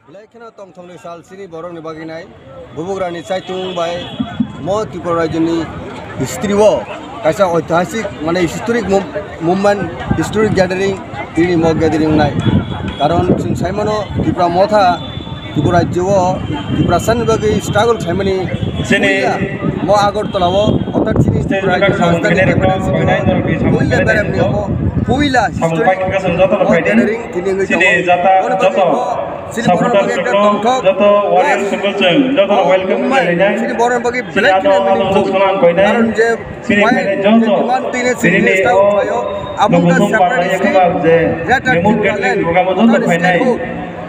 Belaikana tong thong sal sini borong ni baginai bubugrani saitung bai mo Tripura Rajyani history wo kaisa ঐতিহাসিক মানে historic movement historic gathering ini mo gathering nai karon sing saimano Tripura motha Tripura Rajyo wo Tripura san bagi struggle saimani sini mo Agartala wo otar sini Tripura Rajyo puila berem ni mo puila historic gathering tini ngi sini borong bagi ekta tongthok joto warrior সকল जों joto welcome জানাই sini borong bagi black karon je demand tine sini sta upayo abungka separate state that program joto fainai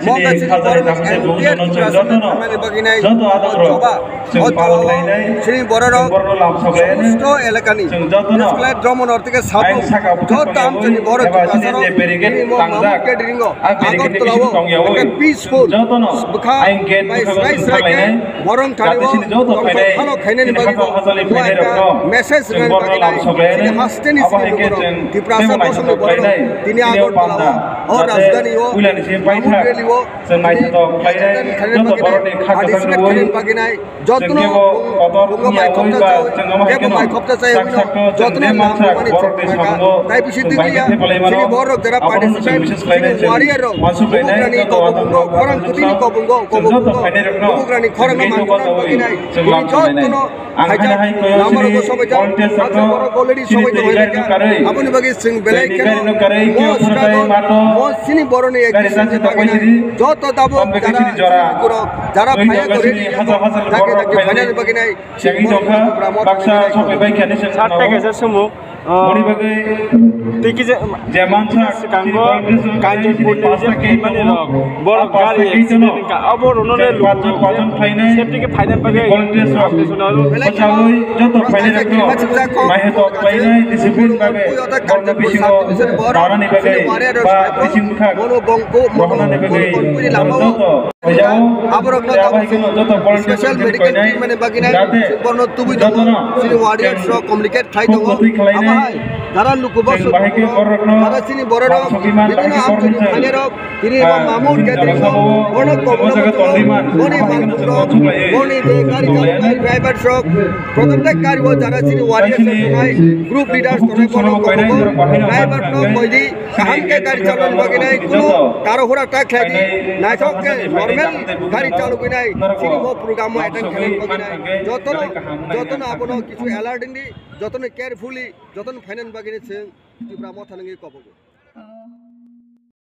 moga sini borong মানে baginai joto adoro sing পালন লাইনাই sini borong love সগলাইনে sto elakani flat dromon ortike sabu joto am sini borong sini je berigate tangjak ringo Agartala wo peaceful joto no ain gate lainai borong thani sini joto fainai khalo khaine ni bagi hasali fainai ro message ran love সগলাইনে hasteni আবার গেছেন Tripura Bosong fainai tini Agartala wo rajdhani wo উলানি সে পাইথা जों नायनो दं फाइनाय joto boroni khagatan woi baginai jotno kotor nia oiba जों मा mai khopta chay jotno mancha borok samongo tai bisi dikia sini borok jara participate warrior ro bugrani kobungo khorang kutini kobungo bugrani khorang mancha baginai jotno angkana hai koyo namar go sobai ja borok already sobai to hoye apuni bagi sing belai no karai kyo khurtai mato mo sini boroni existence baginai joto dabo jara phaya kore take final baginai sing jokha baksa sobai bai khani sing 60 টাকা আছে সমু মনি বাগে টিকি যে মানছা কাঙ্গো কাঞ্জিপুর যে মানে বড় গাড়ি accident কা অবর ননে পাঁচজন ফাইনাল সেফটিকে ফাইনাল পাগে ভলান্টিয়ার বচাওই যত ফাইনাল রাখতো মাহে তো ফাইনাল ডিসিপ্লিন ভাবে বড় বিশিং দারানি ভাবে বা বিশিং খা মনো বংকো রহনানি ভাবে যত হইযাও আবরক যত ভলান্টিয়ার স্পেশাল মেডিকেল ট্রিটমেন্ট বাগিনাই বর্ণ তুবি যত সিনি ওয়ারিয়ার সহ কমিউনিকেট খাই দঙ্গ আমাই যারা লুকুবস যারা সিনি বড় বিভিন্ন আমচনি খানের তিনি মামুর গ্যাদারিং বর্ণ কবন বনি মালপুর বনি যে গাড়ি চালক ড্রাইভার সহ প্রথমতে কারিও যারা সিনি ওয়ারিয়ার সহ গ্রুপ লিডার্স তোরে বড় কবন ড্রাইভার নো কইদি কাহামকে গাড়ি চালক বাগিনাই কোনো তাড়াহুড়া টাক খাইদি নাইছকে নরমাল গাড়ি চালক নাই সিনি মো প্রোগ্রাম অ্যাটেন্ড করেন বাগিনাই যতন আপনো কিছু অ্যালার্ট দি যতন কেয়ারফুলি যতন final বাগিনে Tripura mo thanangi kobogo